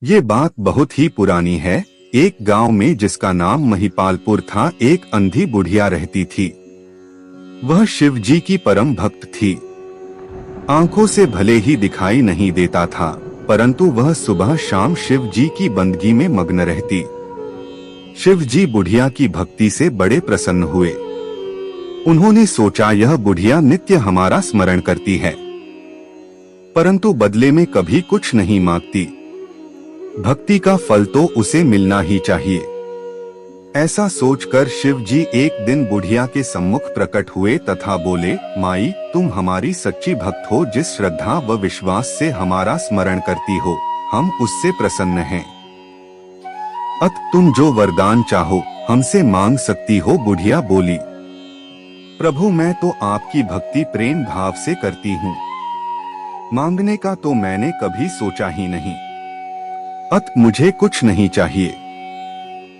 ये बात बहुत ही पुरानी है। एक गांव में जिसका नाम महिपालपुर था, एक अंधी बुढ़िया रहती थी। वह शिव जी की परम भक्त थी। आंखों से भले ही दिखाई नहीं देता था, परंतु वह सुबह शाम शिव जी की बंदगी में मग्न रहती। शिव जी बुढ़िया की भक्ति से बड़े प्रसन्न हुए। उन्होंने सोचा, यह बुढ़िया नित्य हमारा स्मरण करती है, परंतु बदले में कभी कुछ नहीं मांगती। भक्ति का फल तो उसे मिलना ही चाहिए। ऐसा सोचकर शिव जी एक दिन बुढ़िया के सम्मुख प्रकट हुए तथा बोले, माई, तुम हमारी सच्ची भक्त हो। जिस श्रद्धा व विश्वास से हमारा स्मरण करती हो, हम उससे प्रसन्न हैं। अत तुम जो वरदान चाहो हमसे मांग सकती हो। बुढ़िया बोली, प्रभु, मैं तो आपकी भक्ति प्रेम भाव से करती हूँ, मांगने का तो मैंने कभी सोचा ही नहीं। अत मुझे कुछ नहीं चाहिए।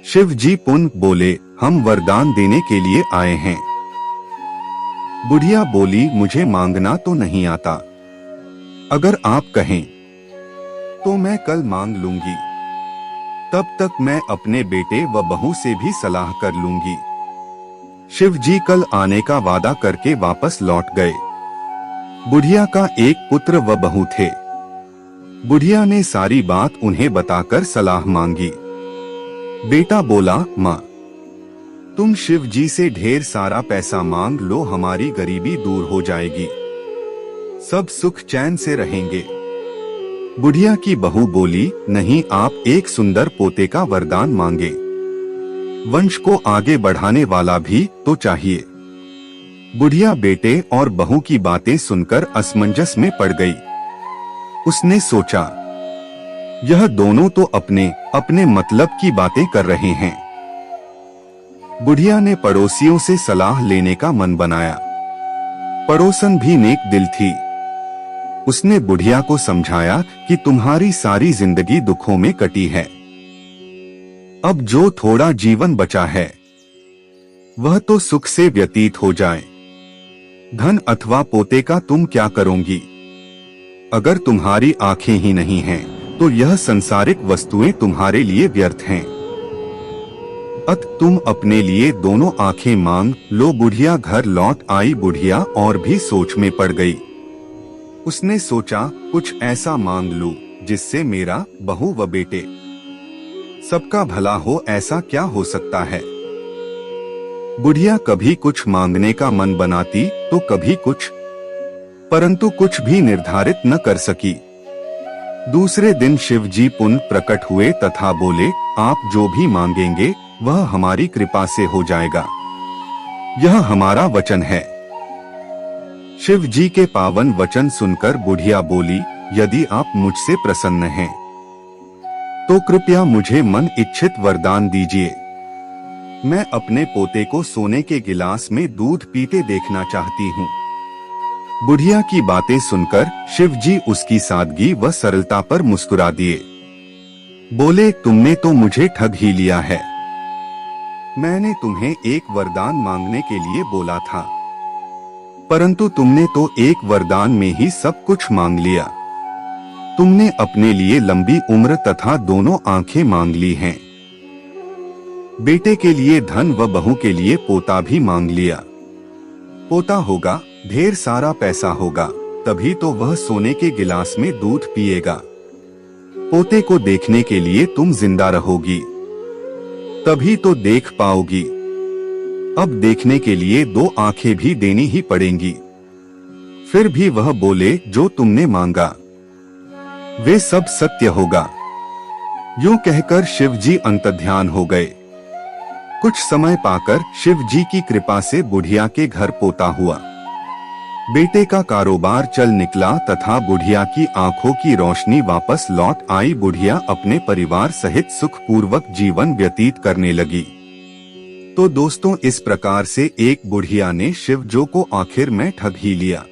शिव जी पुनः बोले, हम वरदान देने के लिए आए हैं। बुढ़िया बोली, मुझे मांगना तो नहीं आता। अगर आप कहें तो मैं कल मांग लूंगी। तब तक मैं अपने बेटे व बहू से भी सलाह कर लूंगी। शिव जी कल आने का वादा करके वापस लौट गए। बुढ़िया का एक पुत्र व बहू थे। बुढ़िया ने सारी बात उन्हें बताकर सलाह मांगी। बेटा बोला, माँ, तुम शिव जी से ढेर सारा पैसा मांग लो, हमारी गरीबी दूर हो जाएगी, सब सुख चैन से रहेंगे। बुढ़िया की बहू बोली, नहीं, आप एक सुंदर पोते का वरदान मांगे। वंश को आगे बढ़ाने वाला भी तो चाहिए। बुढ़िया बेटे और बहू की बातें सुनकर असमंजस में पड़ गई। उसने सोचा, यह दोनों तो अपने अपने मतलब की बातें कर रहे हैं। बुढ़िया ने पड़ोसियों से सलाह लेने का मन बनाया। पड़ोसन भी नेक दिल थी। उसने बुढ़िया को समझाया कि तुम्हारी सारी जिंदगी दुखों में कटी है। अब जो थोड़ा जीवन बचा है वह तो सुख से व्यतीत हो जाए। धन अथवा पोते का तुम क्या करोगी? अगर तुम्हारी आंखें ही नहीं हैं, तो यह संसारिक वस्तुएं तुम्हारे लिए व्यर्थ हैं। अत तुम अपने लिए दोनों आंखें मांग लो। बुढ़िया घर लौट आई। बुढ़िया और भी सोच में पड़ गई। उसने सोचा, कुछ ऐसा मांग लूं जिससे मेरा बहू व बेटे सबका भला हो। ऐसा क्या हो सकता है? बुढ़िया कभी कुछ मांगने का मन बनाती तो कभी कुछ, परंतु कुछ भी निर्धारित न कर सकी। दूसरे दिन शिव जी पुनः प्रकट हुए तथा बोले, आप जो भी मांगेंगे वह हमारी कृपा से हो जाएगा, यह हमारा वचन है। शिव जी के पावन वचन सुनकर बुढ़िया बोली, यदि आप मुझसे प्रसन्न हैं तो कृपया मुझे मन इच्छित वरदान दीजिए। मैं अपने पोते को सोने के गिलास में दूध पीते देखना चाहती हूँ। बुढ़िया की बातें सुनकर शिव जी उसकी सादगी व सरलता पर मुस्कुरा दिए। बोले, तुमने तो मुझे ठग ही लिया है। मैंने तुम्हें एक वरदान मांगने के लिए बोला था, परंतु तुमने तो एक वरदान में ही सब कुछ मांग लिया। तुमने अपने लिए लंबी उम्र तथा दोनों आंखें मांग ली हैं। बेटे के लिए धन व बहू के लिए पोता भी मांग लिया। पोता होगा, ढेर सारा पैसा होगा, तभी तो वह सोने के गिलास में दूध पिएगा। पोते को देखने के लिए तुम जिंदा रहोगी, तभी तो देख पाओगी। अब देखने के लिए दो आंखें भी देनी ही पड़ेंगी। फिर भी वह बोले, जो तुमने मांगा वे सब सत्य होगा। यूं कहकर शिव जी अंतर्ध्यान हो गए। कुछ समय पाकर शिव जी की कृपा से बुढ़िया के घर पोता हुआ। बेटे का कारोबार चल निकला तथा बुढ़िया की आंखों की रोशनी वापस लौट आई। बुढ़िया अपने परिवार सहित सुखपूर्वक जीवन व्यतीत करने लगी। तो दोस्तों, इस प्रकार से एक बुढ़िया ने शिव जो को आखिर में ठग ही लिया।